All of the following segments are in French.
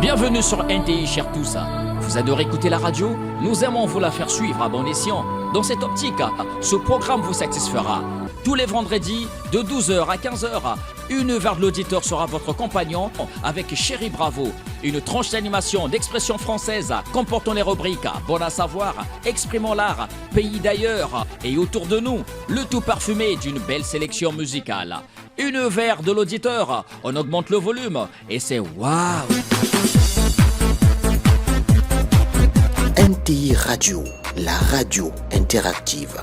Bienvenue sur NTI Chers tous. Vous adorez écouter la radio? Nous aimons vous la faire suivre à bon escient. Dans cette optique, ce programme vous satisfera. Tous les vendredis, de 12h à 15h, une heure de l'auditeur sera votre compagnon avec Chéri Bravo. Une tranche d'animation d'expression française comportant les rubriques Bon à savoir, Exprimons l'art, Pays d'ailleurs et Autour de nous. Le tout parfumé d'une belle sélection musicale. Une heure de l'auditeur, on augmente le volume et c'est waouh! NTI Radio, la radio interactive.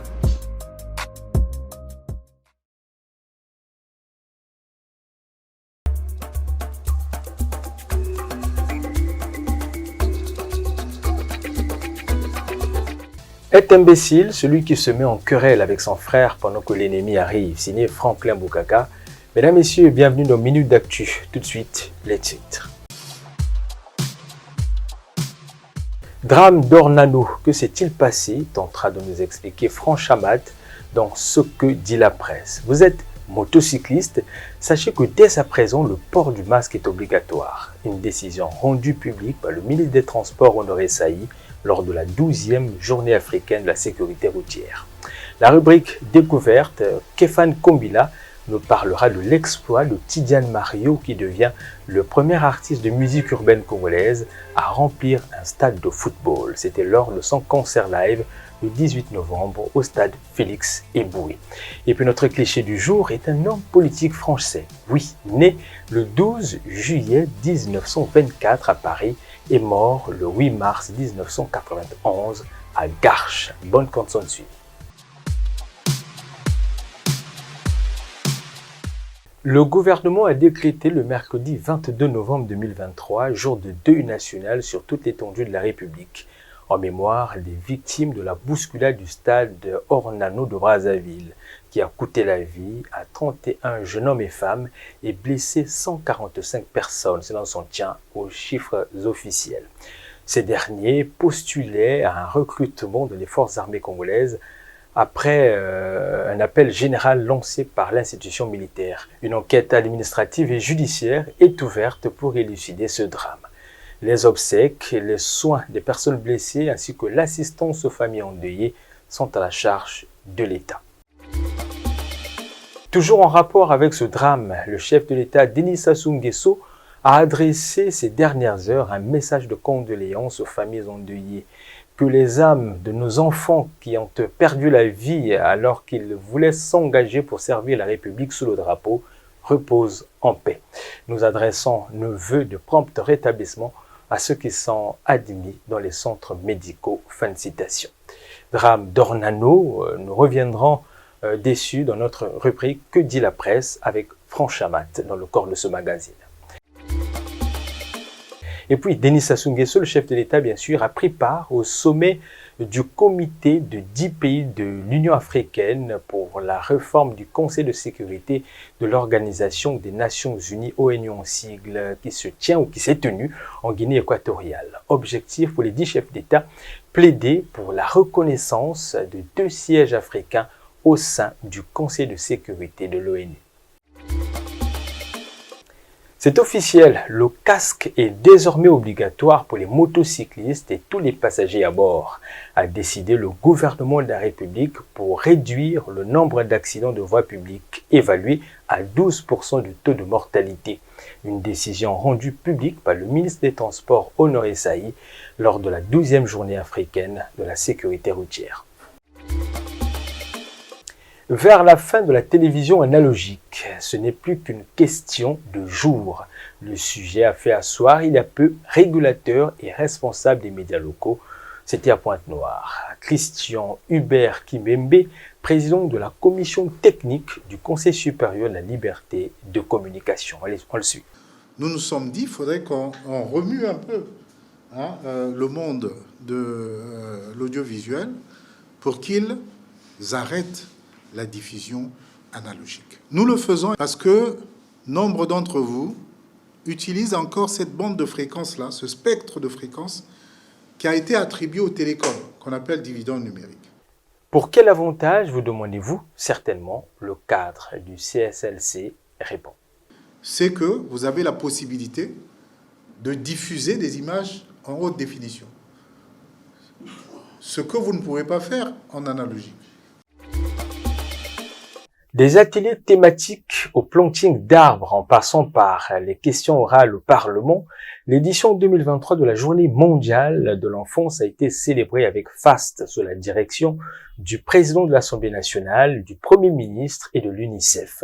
Est imbécile celui qui se met en querelle avec son frère pendant que l'ennemi arrive, signé Franklin Boukaka. Mesdames, Messieurs, bienvenue dans Minute d'Actu. Tout de suite, les titres. Drame d'Ornano, que s'est-il passé? Tentera de nous expliquer Franck Chamat dans Ce que dit la presse. Vous êtes motocycliste, sachez que dès à présent, le port du masque est obligatoire. Une décision rendue publique par le ministre des Transports Honoré Saï lors de la 12e journée africaine de la sécurité routière. La rubrique découverte, Képhane Kombila nous parlera de l'exploit de Tidiane Mario qui devient le premier artiste de musique urbaine congolaise à remplir un stade de football. C'était lors de son concert live le 18 novembre au stade Félix Éboué. Et puis notre cliché du jour est un homme politique français. Oui, né le 12 juillet 1924 à Paris et mort le 8 mars 1991 à Garches. Bonne continuation. Le gouvernement a décrété le mercredi 22 novembre 2023 jour de deuil national sur toute l'étendue de la République, en mémoire des victimes de la bousculade du stade Ornano de Brazzaville, qui a coûté la vie à 31 jeunes hommes et femmes et blessé 145 personnes, selon son tient aux chiffres officiels. Ces derniers postulaient à un recrutement de les forces armées congolaises après un appel général lancé par l'institution militaire. Une enquête administrative et judiciaire est ouverte pour élucider ce drame. Les obsèques, les soins des personnes blessées ainsi que l'assistance aux familles endeuillées sont à la charge de l'État. Toujours en rapport avec ce drame, le chef de l'État, Denis Sassou Nguesso, a adressé ces dernières heures un message de condoléances aux familles endeuillées. Que les âmes de nos enfants qui ont perdu la vie alors qu'ils voulaient s'engager pour servir la République sous le drapeau reposent en paix. Nous adressons nos vœux de prompt rétablissement à ceux qui sont admis dans les centres médicaux. Fin de citation. Drame d'Ornano, nous reviendrons dessus dans notre rubrique Que dit la presse avec Franck Chamat dans le corps de ce magazine. Et puis, Denis Sassou Nguesso, le chef de l'État, bien sûr, a pris part au sommet du comité de 10 pays de l'Union africaine pour la réforme du Conseil de sécurité de l'Organisation des Nations Unies, ONU en sigle, qui se tient ou qui s'est tenu en Guinée équatoriale. Objectif pour les 10 chefs d'État, plaider pour la reconnaissance de 2 sièges africains au sein du Conseil de sécurité de l'ONU. C'est officiel, le casque est désormais obligatoire pour les motocyclistes et tous les passagers à bord, a décidé le gouvernement de la République pour réduire le nombre d'accidents de voie publique évalué à 12% du taux de mortalité. Une décision rendue publique par le ministre des Transports Honoré Saï lors de la 12e journée africaine de la sécurité routière. Vers la fin de la télévision analogique, ce n'est plus qu'une question de jours. Le sujet a fait asseoir il y a peu régulateurs et responsables des médias locaux. C'était à Pointe-Noire. Christian Hubert Kimembe, président de la commission technique du Conseil supérieur de la liberté de communication. Allez, on le suit. Nous nous sommes dit qu'il faudrait qu'on remue un peu le monde de l'audiovisuel pour qu'ils arrêtent la diffusion analogique. Nous le faisons parce que nombre d'entre vous utilisent encore cette bande de fréquences-là, ce spectre de fréquences qui a été attribué aux télécoms, qu'on appelle dividende numérique. Pour quel avantage, vous demandez-vous? Certainement, le cadre du CSLC répond. C'est que vous avez la possibilité de diffuser des images en haute définition. Ce que vous ne pouvez pas faire en analogique. Des ateliers thématiques au planting d'arbres en passant par les questions orales au Parlement, l'édition 2023 de la Journée mondiale de l'enfance a été célébrée avec faste sous la direction du président de l'Assemblée nationale, du Premier ministre et de l'UNICEF.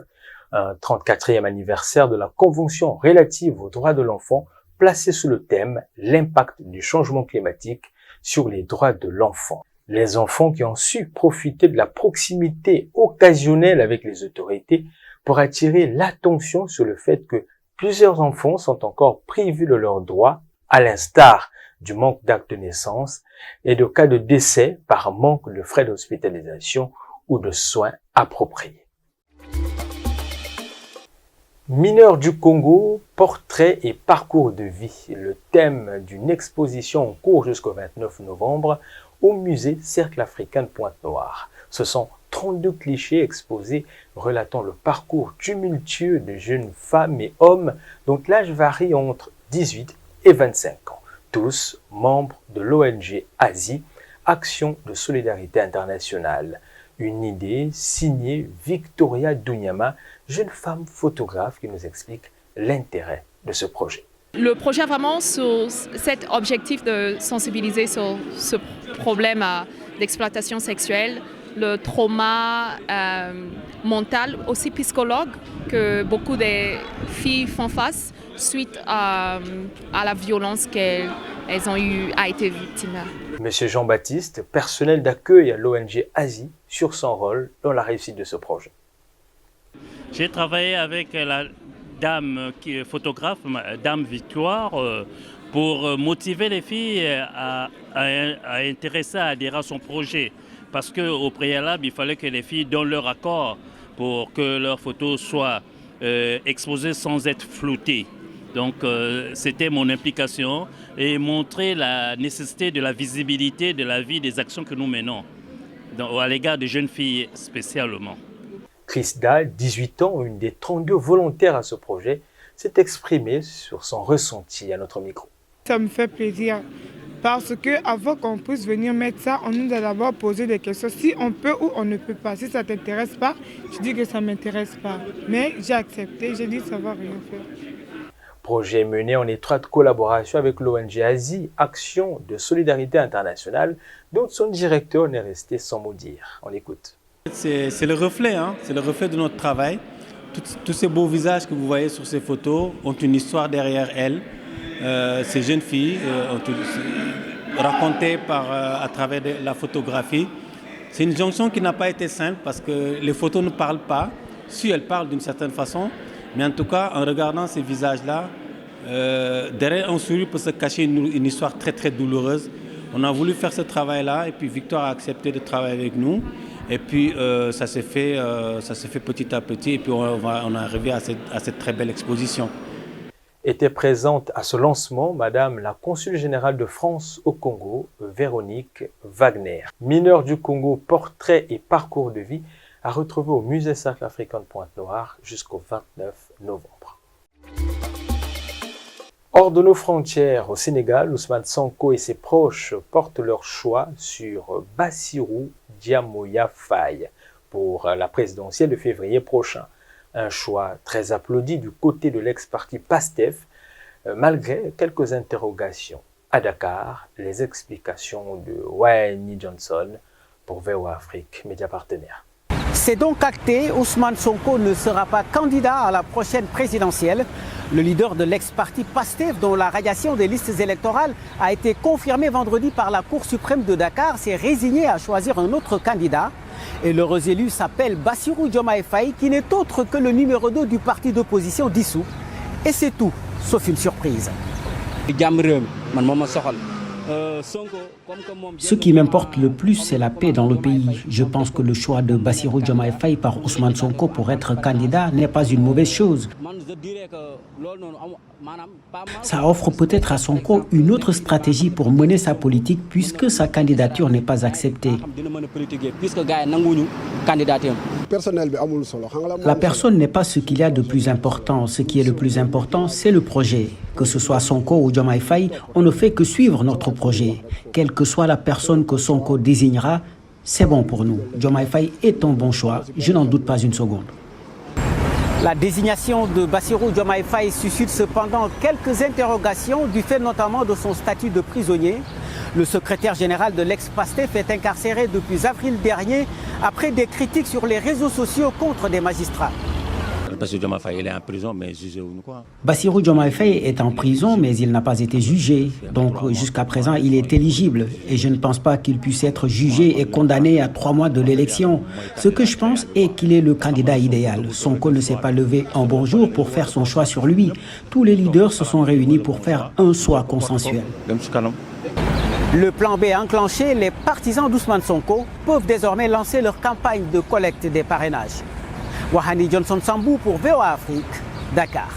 Un 34e anniversaire de la Convention relative aux droits de l'enfant placé sous le thème « L'impact du changement climatique sur les droits de l'enfant ». Les enfants qui ont su profiter de la proximité occasionnelle avec les autorités pour attirer l'attention sur le fait que plusieurs enfants sont encore privés de leurs droits, à l'instar du manque d'actes de naissance et de cas de décès par manque de frais d'hospitalisation ou de soins appropriés. Mineurs du Congo, portraits et parcours de vie, le thème d'une exposition en cours jusqu'au 29 novembre au musée Cercle africain de Pointe-Noire. Ce sont 32 clichés exposés relatant le parcours tumultueux de jeunes femmes et hommes dont l'âge varie entre 18 et 25 ans. Tous membres de l'ONG Asie, Action de solidarité internationale. Une idée signée Victoria Dunyama, jeune femme photographe qui nous explique l'intérêt de ce projet. Le projet vraiment sur cet objectif de sensibiliser sur ce problème d'exploitation sexuelle, le trauma mental, aussi psychologue que beaucoup de filles font face suite à la violence qu'elles ont eu à être victimes. Monsieur Jean-Baptiste, personnel d'accueil à l'ONG Asie, sur son rôle dans la réussite de ce projet. J'ai travaillé avec la dame qui est photographe, Dame Victoire, pour motiver les filles à intéresser, à adhérer à son projet. Parce qu'au préalable, il fallait que les filles donnent leur accord pour que leurs photos soient exposées sans être floutées. Donc c'était mon implication et montrer la nécessité de la visibilité de la vie, des actions que nous menons à l'égard des jeunes filles spécialement. Chrisda, 18 ans, une des 32 volontaires à ce projet, s'est exprimée sur son ressenti à notre micro. Ça me fait plaisir parce qu'avant qu'on puisse venir mettre ça, on nous a d'abord posé des questions. Si on peut ou on ne peut pas. Si ça ne t'intéresse pas, je dis que ça ne m'intéresse pas. Mais j'ai accepté, j'ai dit ça ne va rien faire. Projet mené en étroite collaboration avec l'ONG Asie, Action de solidarité internationale, dont son directeur n'est resté sans mot dire. On écoute. C'est le reflet, c'est le reflet de notre travail. Tous ces beaux visages que vous voyez sur ces photos ont une histoire derrière elles. Ces jeunes filles racontées à travers la photographie. C'est une jonction qui n'a pas été simple parce que les photos ne parlent pas. Si elles parlent d'une certaine façon, mais en tout cas, en regardant ces visages-là, derrière un sourire peut se cacher une histoire très très douloureuse. On a voulu faire ce travail-là et puis Victoire a accepté de travailler avec nous. Et puis ça s'est fait petit à petit et puis on est arrivé à cette très belle exposition. Était présente à ce lancement Madame la Consul générale de France au Congo, Véronique Wagner. Mineur du Congo, portrait et parcours de vie à retrouver au musée Cercle africain de Pointe-Noire jusqu'au 29 novembre. Hors de nos frontières, au Sénégal, Ousmane Sonko et ses proches portent leur choix sur Bassirou Diomaye Faye pour la présidentielle de février prochain. Un choix très applaudi du côté de l'ex-parti PASTEF, malgré quelques interrogations. À Dakar, les explications de Wayne Johnson pour VOA Afrique, média partenaire. C'est donc acté, Ousmane Sonko ne sera pas candidat à la prochaine présidentielle. Le leader de l'ex-parti PASTEF, dont la radiation des listes électorales a été confirmée vendredi par la Cour suprême de Dakar, s'est résigné à choisir un autre candidat. Et l'heureux élu s'appelle Bassirou Diomaye Faye, qui n'est autre que le numéro 2 du parti d'opposition dissous. Et c'est tout, sauf une surprise. Ce qui m'importe le plus, c'est la paix dans le pays. Je pense que le choix de Bassirou Diomaye Faye par Ousmane Sonko pour être candidat n'est pas une mauvaise chose. Ça offre peut-être à Sonko une autre stratégie pour mener sa politique puisque sa candidature n'est pas acceptée. La personne n'est pas ce qu'il y a de plus important. Ce qui est le plus important, c'est le projet. Que ce soit Sonko ou Diomaye Faye, on ne fait que suivre notre projet. Quelle que soit la personne que Sonko désignera, c'est bon pour nous. Diomaye Faye est un bon choix, je n'en doute pas une seconde. La désignation de Bassirou Diomaye Faye suscite cependant quelques interrogations du fait notamment de son statut de prisonnier. Le secrétaire général de l'ex-PASTEF est incarcéré depuis avril dernier après des critiques sur les réseaux sociaux contre des magistrats. Bassirou Diomaye Faye est en prison, mais jugé ou quoi? Bassirou Diomaye Faye est en prison, mais il n'a pas été jugé. Donc jusqu'à présent, il est éligible. Et je ne pense pas qu'il puisse être jugé et condamné à 3 mois de l'élection. Ce que je pense est qu'il est le candidat idéal. Sonko ne s'est pas levé en bon jour pour faire son choix sur lui. Tous les leaders se sont réunis pour faire un choix consensuel. Le plan B enclenché, les partisans d'Ousmane Sonko peuvent désormais lancer leur campagne de collecte des parrainages. Wahani Johnson Sambou pour VOA Afrique, Dakar.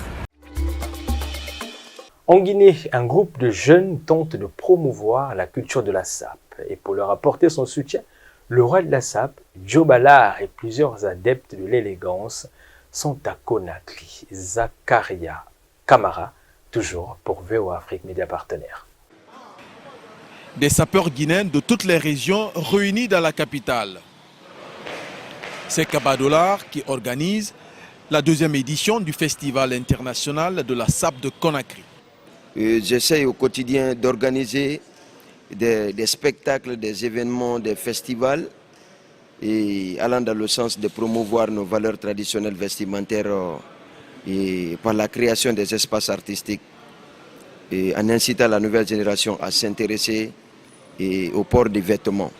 En Guinée, un groupe de jeunes tente de promouvoir la culture de la sape. Et pour leur apporter son soutien, le roi de la sape, Joe Ballard et plusieurs adeptes de l'élégance sont à Conakry. Zakaria Camara, toujours pour VOA Afrique, média partenaire. Des sapeurs guinéens de toutes les régions réunis dans la capitale. C'est Kabadolar qui organise la 2e édition du Festival international de la sape de Conakry. J'essaie au quotidien d'organiser des spectacles, des événements, des festivals et allant dans le sens de promouvoir nos valeurs traditionnelles vestimentaires et par la création des espaces artistiques et en incitant la nouvelle génération à s'intéresser au port des vêtements.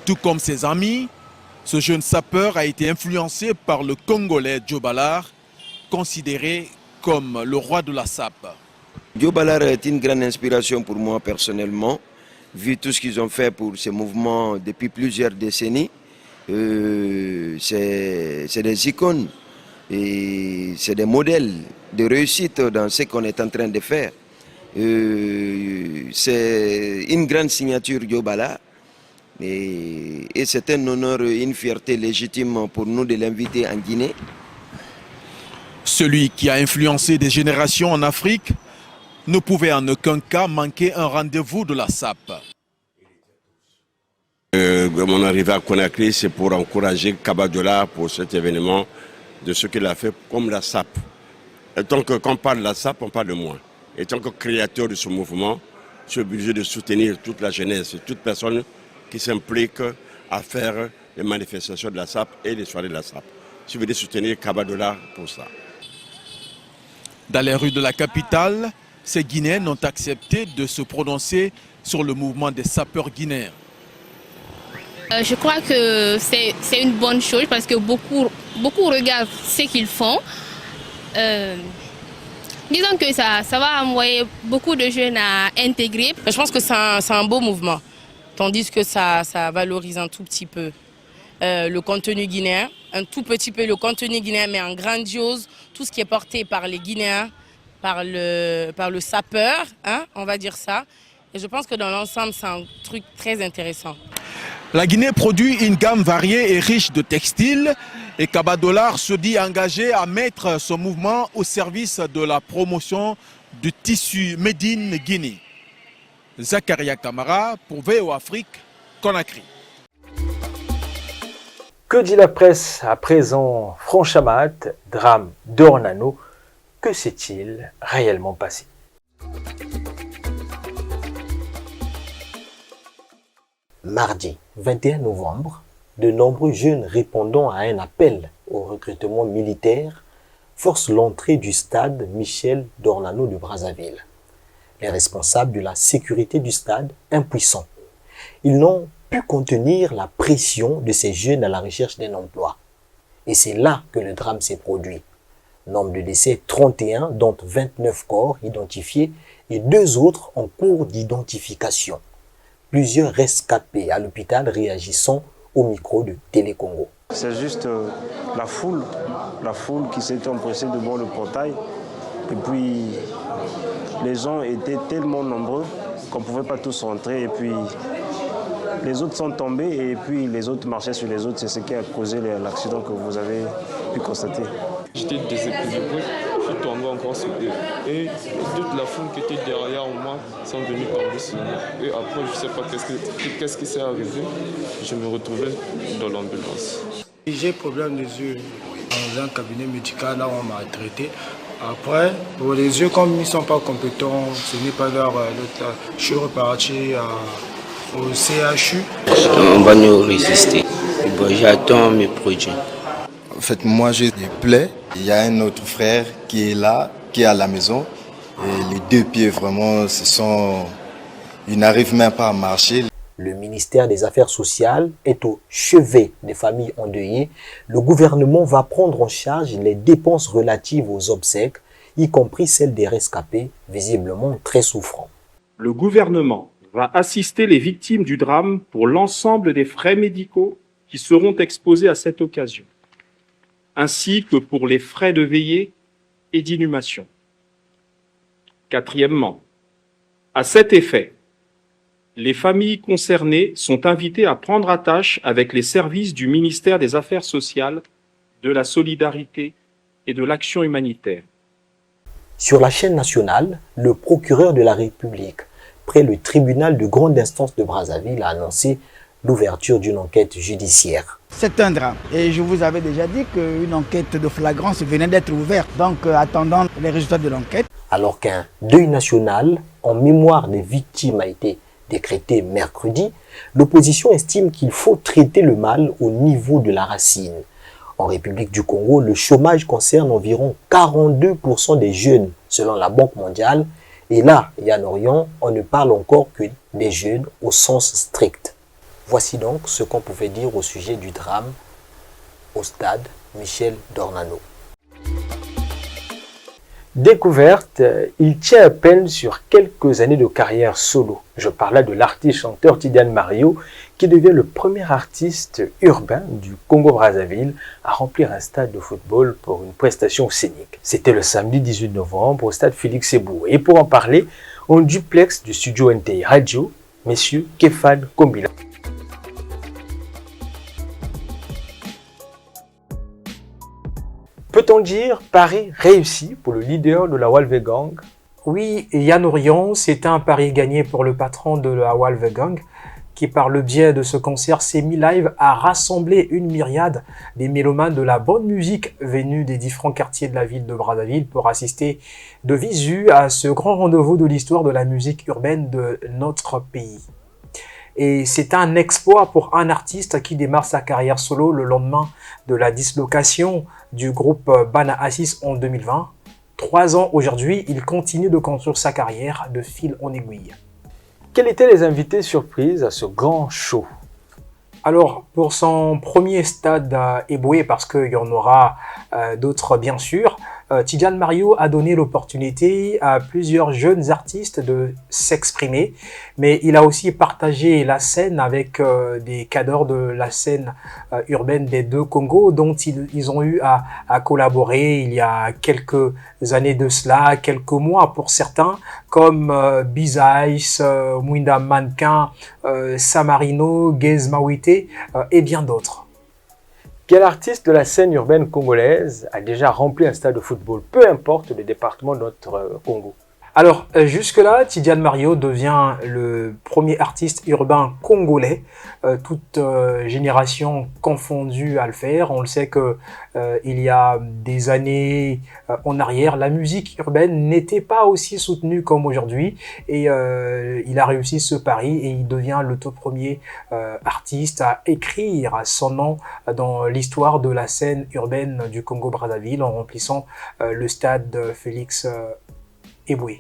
Tout comme ses amis, ce jeune sapeur a été influencé par le Congolais Joe Ballard, considéré comme le roi de la sape. Joe Ballard est une grande inspiration pour moi personnellement, vu tout ce qu'ils ont fait pour ce mouvement depuis plusieurs décennies. C'est des icônes et c'est des modèles de réussite dans ce qu'on est en train de faire. C'est une grande signature Joe Ballard. Et c'est un honneur et une fierté légitime pour nous de l'inviter en Guinée. Celui qui a influencé des générations en Afrique ne pouvait en aucun cas manquer un rendez-vous de la sape. Mon arrivée à Conakry, c'est pour encourager Kabadola pour cet événement de ce qu'il a fait comme la sape. Et tant qu'on parle de la sape, on parle de moi. Et tant que créateur de ce mouvement, je suis obligé de soutenir toute la jeunesse, toute personne qui s'implique à faire les manifestations de la sape et les soirées de la sape. Je veux soutenir Kabadola pour ça. Dans les rues de la capitale, ces Guinéens ont accepté de se prononcer sur le mouvement des sapeurs guinéens. Je crois que c'est une bonne chose parce que beaucoup regardent ce qu'ils font. Disons que ça va envoyer beaucoup de jeunes à intégrer. Je pense que c'est un beau mouvement. Tandis que ça valorise un tout petit peu le contenu guinéen, un tout petit peu le contenu guinéen, mais en grandiose, tout ce qui est porté par les Guinéens, par le sapeur, hein, on va dire ça. Et je pense que dans l'ensemble, c'est un truc très intéressant. La Guinée produit une gamme variée et riche de textiles et Kabadolar se dit engagé à mettre ce mouvement au service de la promotion du tissu Made in Guinée. Zakaria Camara pour VOA Afrique, Conakry. Que dit la presse à présent? Franchamat, drame d'Ornano, que s'est-il réellement passé? Mardi 21 novembre, de nombreux jeunes répondant à un appel au recrutement militaire forcent l'entrée du stade Michel d'Ornano de Brazzaville. Les responsables de la sécurité du stade, impuissants. Ils n'ont pu contenir la pression de ces jeunes à la recherche d'un emploi. Et c'est là que le drame s'est produit. Nombre de décès 31, dont 29 corps identifiés et 2 autres en cours d'identification. Plusieurs rescapés à l'hôpital réagissant au micro de Télécongo. C'est juste la foule qui s'est empressée devant le portail. Et puis les gens étaient tellement nombreux qu'on ne pouvait pas tous rentrer. Et puis les autres sont tombés et puis les autres marchaient sur les autres. C'est ce qui a causé l'accident que vous avez pu constater. J'étais déséquilibré, je suis tombé encore sur eux. Et toute la foule qui était derrière moi sont venus tomber sur moi. Et après, je ne sais pas qu'est-ce qui s'est arrivé. Je me retrouvais dans l'ambulance. J'ai problème des yeux dans un cabinet médical, là on m'a traité. Après, pour les yeux, comme ils ne sont pas compétents, ce n'est pas leur... je suis reparti au CHU. On va nous résister. Bon, j'attends mes produits. En fait, moi j'ai des plaies. Il y a un autre frère qui est là, qui est à la maison. Et les deux pieds, vraiment, ils n'arrivent même pas à marcher. Le ministère des Affaires sociales est au chevet des familles endeuillées. Le gouvernement va prendre en charge les dépenses relatives aux obsèques, y compris celles des rescapés, visiblement très souffrants. Le gouvernement va assister les victimes du drame pour l'ensemble des frais médicaux qui seront exposés à cette occasion, ainsi que pour les frais de veillée et d'inhumation. Quatrièmement, à cet effet, les familles concernées sont invitées à prendre attache avec les services du ministère des Affaires sociales, de la solidarité et de l'action humanitaire. Sur la chaîne nationale, le procureur de la République, près le tribunal de grande instance de Brazzaville, a annoncé l'ouverture d'une enquête judiciaire. C'est un drame. Et je vous avais déjà dit qu'une enquête de flagrance venait d'être ouverte. Donc, attendant les résultats de l'enquête. Alors qu'un deuil national en mémoire des victimes a été décrété mercredi, l'opposition estime qu'il faut traiter le mal au niveau de la racine. En République du Congo, le chômage concerne environ 42% des jeunes, selon la Banque mondiale. Et là, Yann Orion, on ne parle encore que des jeunes au sens strict. Voici donc ce qu'on pouvait dire au sujet du drame au stade Michel Dornano. Découverte, il tient à peine sur quelques années de carrière solo. Je parlais de l'artiste-chanteur Tidiane Mario, qui devient le premier artiste urbain du Congo-Brazzaville à remplir un stade de football pour une prestation scénique. C'était le samedi 18 novembre au stade Félix Eboué. Et pour en parler, en duplex du studio NTI Radio, messieurs Képhane Kombila. Peut-on dire pari réussi pour le leader de la Walvegang? Oui, Yann Orion, c'est un pari gagné pour le patron de la Walvegang qui, par le biais de ce concert semi-live, a rassemblé une myriade des mélomanes de la bonne musique venus des différents quartiers de la ville de Brazzaville pour assister de visu à ce grand rendez-vous de l'histoire de la musique urbaine de notre pays. Et c'est un exploit pour un artiste qui démarre sa carrière solo le lendemain de la dislocation du groupe Bana Assis en 2020. 3 ans aujourd'hui, il continue de construire sa carrière de fil en aiguille. Quels étaient les invités surprises à ce grand show? Alors, pour son premier stade Eboué, parce qu'il y en aura d'autres bien sûr, Tidiane Mario a donné l'opportunité à plusieurs jeunes artistes de s'exprimer, mais il a aussi partagé la scène avec des cadres de la scène urbaine des deux Congos, dont ils ont eu à collaborer il y a quelques années de cela, quelques mois pour certains, comme Bizaïs, Mwinda Mannequin, Samarino, Gez Mawite et bien d'autres. Quel artiste de la scène urbaine congolaise a déjà rempli un stade de football, peu importe le département de notre Congo? Alors, jusque-là, Tidiane Mario devient le premier artiste urbain congolais, toute génération confondue à le faire. On le sait que il y a des années en arrière, la musique urbaine n'était pas aussi soutenue comme aujourd'hui. Et il a réussi ce pari et il devient le tout premier artiste à écrire son nom dans l'histoire de la scène urbaine du Congo-Brazzaville en remplissant le stade Félix Eboué.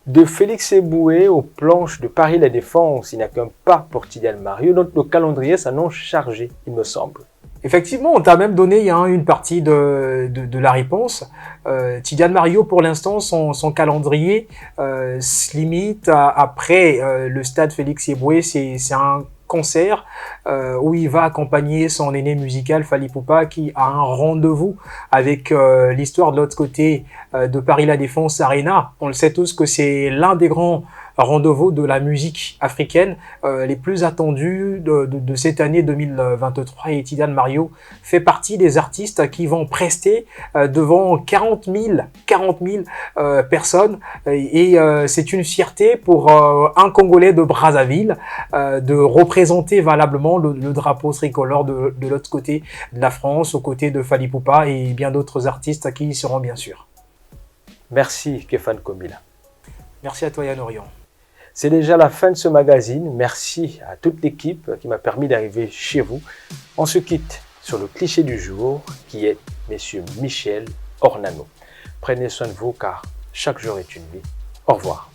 De Félix Eboué aux planches de Paris La Défense, il n'y a qu'un pas pour Tidiane Mario. Notre calendrier s'annonce chargé, il me semble. Effectivement, on t'a même donné une partie de la réponse. Tidiane Mario, pour l'instant, son calendrier se limite après le stade Félix Eboué. C'est un concert où il va accompagner son aîné musical Fally Ipupa qui a un rendez-vous avec l'histoire de l'autre côté de Paris La Défense Arena. On le sait tous que c'est l'un des grands rendez-vous de la musique africaine les plus attendus de cette année 2023. Et Tidiane Mario fait partie des artistes qui vont prester devant 40 000 personnes. Et c'est une fierté pour un Congolais de Brazzaville de représenter valablement le drapeau tricolore de l'autre côté de la France, aux côtés de Fally Ipupa et bien d'autres artistes qui y seront bien sûr. Merci Képhane Komila. Merci à toi Yann Orion. C'est déjà la fin de ce magazine. Merci à toute l'équipe qui m'a permis d'arriver chez vous. On se quitte sur le cliché du jour qui est Monsieur Michel Ornano. Prenez soin de vous car chaque jour est une vie. Au revoir.